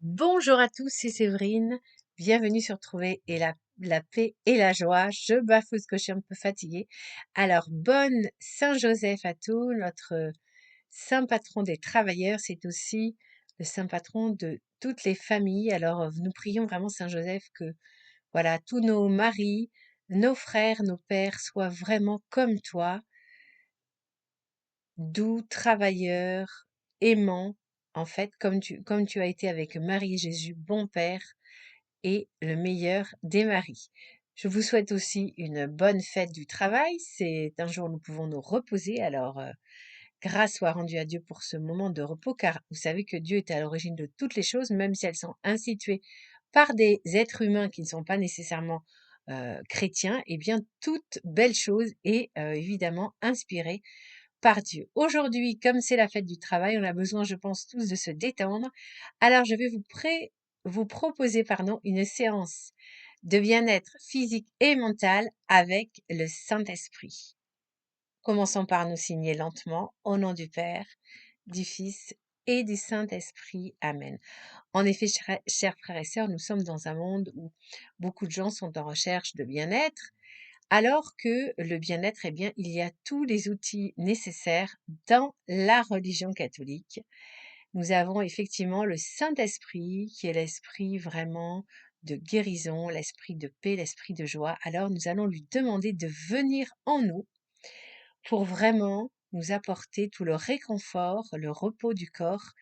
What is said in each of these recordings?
Bonjour à tous, c'est Séverine. Bienvenue sur Trouver et la paix et la joie. Je bafoue parce que je suis un peu fatiguée. Alors, bonne Saint-Joseph à tous, notre saint patron des travailleurs. C'est aussi le saint patron de toutes les familles. Alors, nous prions vraiment Saint-Joseph que, voilà, tous nos maris, nos frères, nos pères soient vraiment comme toi, doux, travailleurs, aimants. En fait, comme tu as été avec Marie et Jésus, bon père et le meilleur des maris. Je vous souhaite aussi une bonne fête du travail. C'est un jour où nous pouvons nous reposer. Alors, grâce soit rendue à Dieu pour ce moment de repos, car vous savez que Dieu est à l'origine de toutes les choses, même si elles sont instituées par des êtres humains qui ne sont pas nécessairement chrétiens. Eh bien, toute belle chose est évidemment inspirée par Dieu. Aujourd'hui, comme c'est la fête du travail, on a besoin, je pense, tous de se détendre. Alors, je vais vous proposer, une séance de bien-être physique et mental avec le Saint-Esprit. Commençons par nous signer lentement au nom du Père, du Fils et du Saint-Esprit. Amen. En effet, chers frères et sœurs, nous sommes dans un monde où beaucoup de gens sont en recherche de bien-être, alors que le bien-être, eh bien, il y a tous les outils nécessaires dans la religion catholique. Nous avons effectivement le Saint-Esprit, qui est l'esprit vraiment de guérison, l'esprit de paix, l'esprit de joie. Alors nous allons lui demander de venir en nous pour vraiment nous apporter tout le réconfort, le repos du corps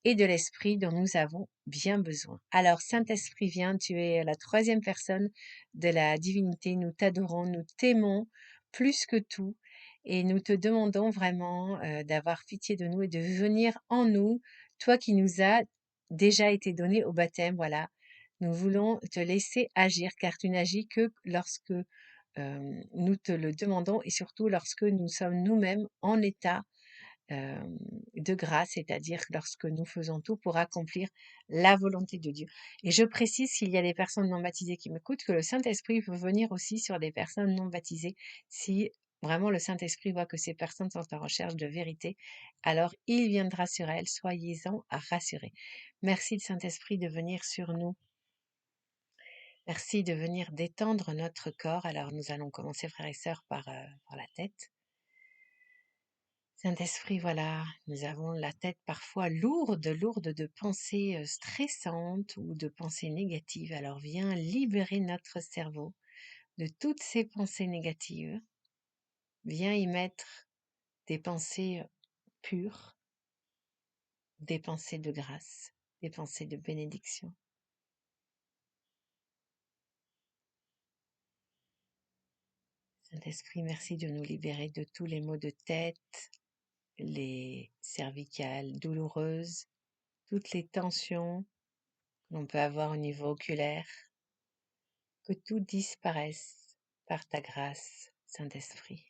et de l'esprit dont nous avons bien besoin. Alors, Saint-Esprit, viens, tu es la troisième personne de la divinité. Nous t'adorons, nous t'aimons plus que tout et nous te demandons vraiment d'avoir pitié de nous et de venir en nous, toi qui nous as déjà été donné au baptême. Voilà, nous voulons te laisser agir car tu n'agis que lorsque nous te le demandons et surtout lorsque nous sommes nous-mêmes en état de grâce, c'est-à-dire lorsque nous faisons tout pour accomplir la volonté de Dieu. Et je précise s'il y a des personnes non baptisées qui m'écoutent que le Saint-Esprit peut venir aussi sur des personnes non baptisées si vraiment le Saint-Esprit voit que ces personnes sont en recherche de vérité, alors il viendra sur elles, soyez-en rassurés. Merci le Saint-Esprit de venir sur nous. Merci de venir détendre notre corps. Alors nous allons commencer, frères et sœurs, par la tête. Saint-Esprit, voilà, nous avons la tête parfois lourde, lourde de pensées stressantes ou de pensées négatives. Alors viens libérer notre cerveau de toutes ces pensées négatives. Viens y mettre des pensées pures, des pensées de grâce, des pensées de bénédiction. Saint-Esprit, merci de nous libérer de tous les maux de tête, les cervicales douloureuses, toutes les tensions que l'on peut avoir au niveau oculaire. Que tout disparaisse par ta grâce, Saint-Esprit.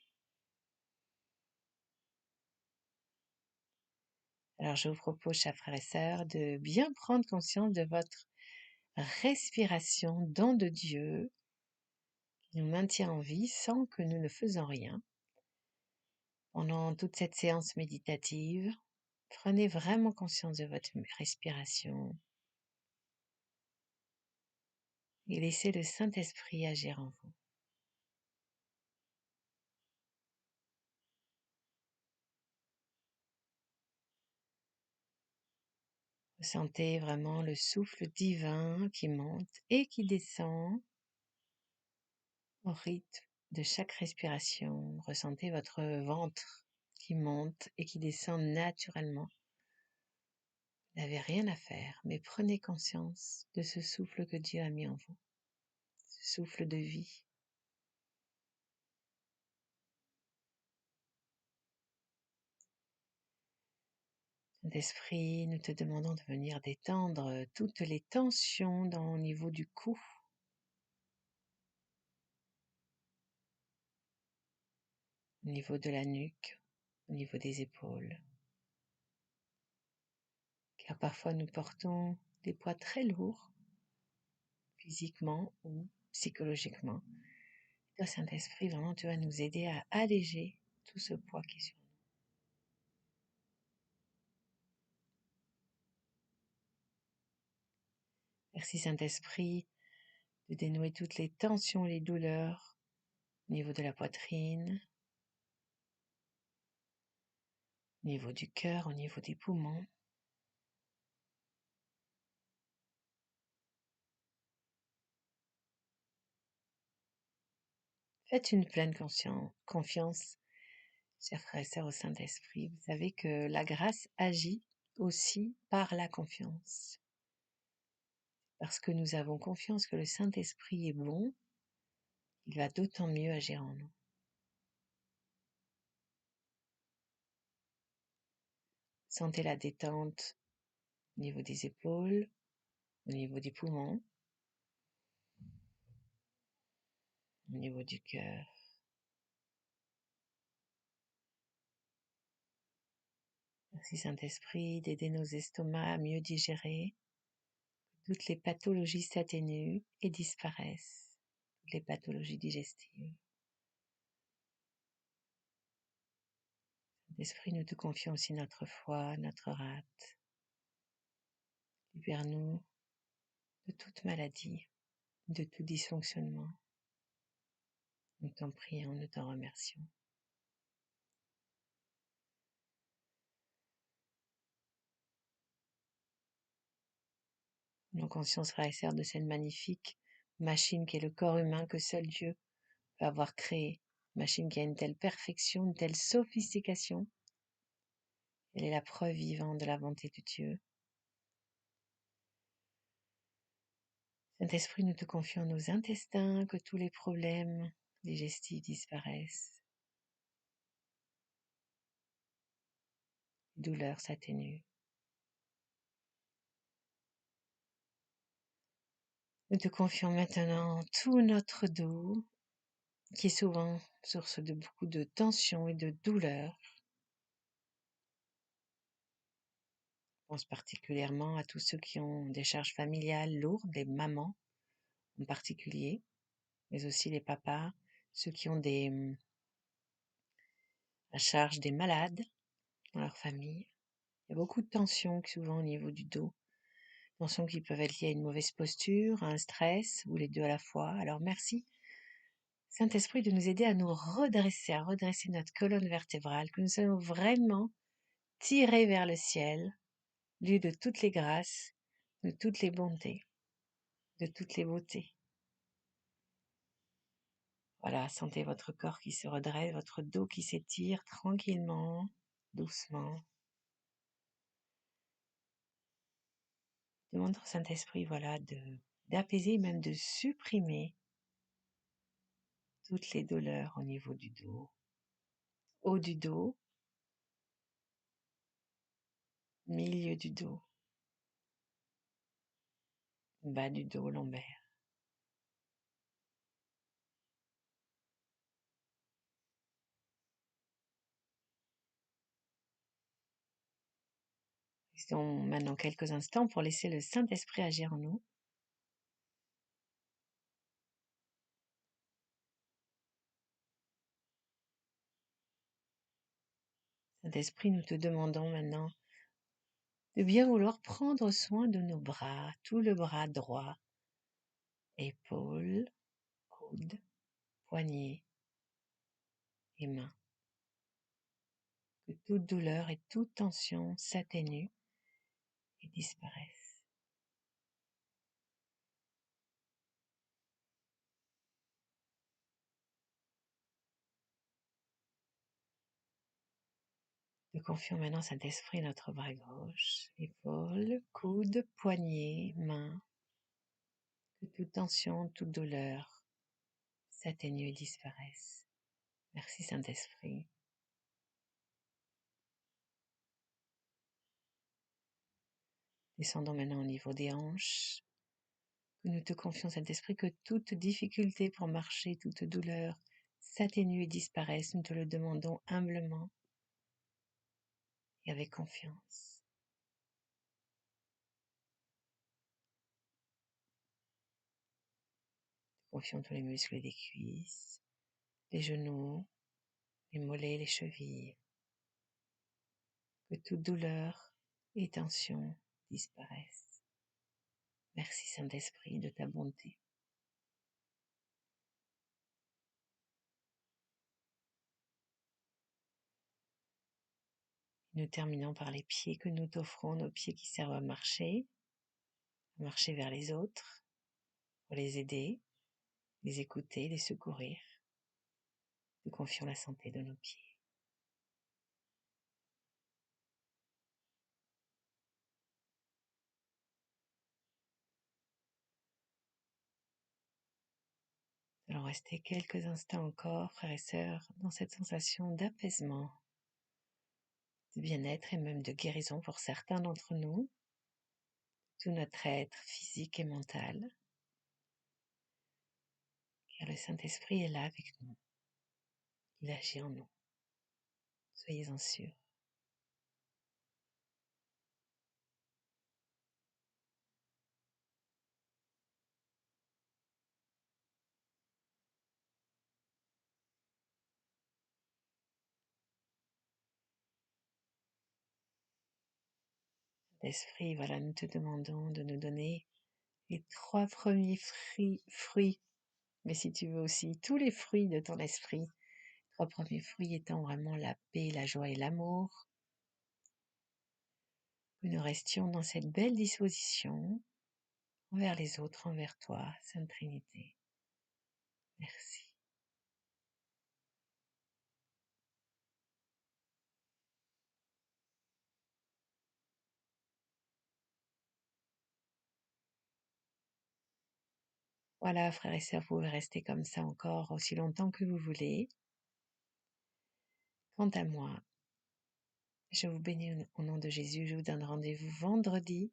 Alors je vous propose, chers frères et sœurs, de bien prendre conscience de votre respiration, don de Dieu, qui nous maintient en vie sans que nous ne faisons rien. Pendant toute cette séance méditative, prenez vraiment conscience de votre respiration et laissez le Saint-Esprit agir en vous. Ressentez vraiment le souffle divin qui monte et qui descend au rythme de chaque respiration. Ressentez votre ventre qui monte et qui descend naturellement. Vous n'avez rien à faire, mais prenez conscience de ce souffle que Dieu a mis en vous, ce souffle de vie. Saint-Esprit, nous te demandons de venir détendre toutes les tensions au niveau du cou, au niveau de la nuque, au niveau des épaules. Car parfois nous portons des poids très lourds, physiquement ou psychologiquement. Toi, Saint-Esprit, vraiment, tu vas nous aider à alléger tout ce poids qui est sur nous. Merci Saint-Esprit de dénouer toutes les tensions et les douleurs au niveau de la poitrine, au niveau du cœur, au niveau des poumons. Faites une pleine confiance, chers frères et sœurs, au Saint-Esprit. Vous savez que la grâce agit aussi par la confiance. Parce que nous avons confiance que le Saint-Esprit est bon, il va d'autant mieux agir en nous. Sentez la détente au niveau des épaules, au niveau des poumons, au niveau du cœur. Merci Saint-Esprit d'aider nos estomacs à mieux digérer. Toutes les pathologies s'atténuent et disparaissent. Toutes les pathologies digestives. Saint-Esprit, nous te confions aussi notre foie, notre rate. Libère-nous de toute maladie, de tout dysfonctionnement. Nous t'en prions, nous t'en remercions. Nous conscience, frères et sœurs, de cette magnifique machine qui est le corps humain que seul Dieu peut avoir créé. Machine qui a une telle perfection, une telle sophistication. Elle est la preuve vivante de la bonté de Dieu. Saint-Esprit, nous te confions nos intestins, que tous les problèmes digestifs disparaissent. Les douleurs s'atténuent. Nous te confions maintenant tout notre dos, qui est souvent source de beaucoup de tension et de douleur. Je pense particulièrement à tous ceux qui ont des charges familiales lourdes, les mamans en particulier, mais aussi les papas, ceux qui ont à charge des malades dans leur famille. Il y a beaucoup de tensions souvent au niveau du dos, tensions qui peuvent être liées à une mauvaise posture, à un stress ou les deux à la fois. Alors merci Saint-Esprit de nous aider à nous redresser, à redresser notre colonne vertébrale, que nous soyons vraiment tirés vers le ciel, lieu de toutes les grâces, de toutes les bontés, de toutes les beautés. Voilà, sentez votre corps qui se redresse, votre dos qui s'étire tranquillement, doucement. Demandez au Saint-Esprit, voilà, d'apaiser, même de supprimer toutes les douleurs au niveau du dos, haut du dos, milieu du dos, bas du dos, lombaire. Restons maintenant quelques instants pour laisser le Saint-Esprit agir en nous. Saint-Esprit, nous te demandons maintenant de bien vouloir prendre soin de nos bras, tout le bras droit, épaules, coudes, poignets et mains. Que toute douleur et toute tension s'atténuent et disparaissent. Nous confions maintenant Saint-Esprit notre bras gauche, épaules, coudes, poignets, mains. Que toute tension, toute douleur s'atténue et disparaissent. Merci Saint-Esprit. Descendons maintenant au niveau des hanches. Que nous te confions Saint-Esprit que toute difficulté pour marcher, toute douleur s'atténue et disparaisse. Nous te le demandons humblement et avec confiance. Confions tous les muscles des cuisses, les genoux, les mollets, les chevilles. Que toute douleur et tension disparaissent. Merci Saint-Esprit de ta bonté. Nous terminons par les pieds que nous t'offrons, nos pieds qui servent à marcher vers les autres, pour les aider, les écouter, les secourir. Nous confions la santé de nos pieds. Nous allons rester quelques instants encore, frères et sœurs, dans cette sensation d'apaisement, de bien-être et même de guérison pour certains d'entre nous, tout notre être physique et mental, car le Saint-Esprit est là avec nous. Il agit en nous. Soyez-en sûrs. Saint-Esprit, voilà, nous te demandons de nous donner les 3 premiers fruits, mais si tu veux aussi tous les fruits de ton esprit. 3 premiers fruits étant vraiment la paix, la joie et l'amour. Que nous restions dans cette belle disposition envers les autres, envers toi, Sainte Trinité. Merci. Voilà, frères et sœurs, vous pouvez rester comme ça encore aussi longtemps que vous voulez. Quant à moi, je vous bénis au nom de Jésus. Je vous donne rendez-vous vendredi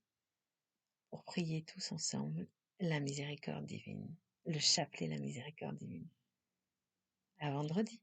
pour prier tous ensemble la miséricorde divine, le chapelet la miséricorde divine. À vendredi.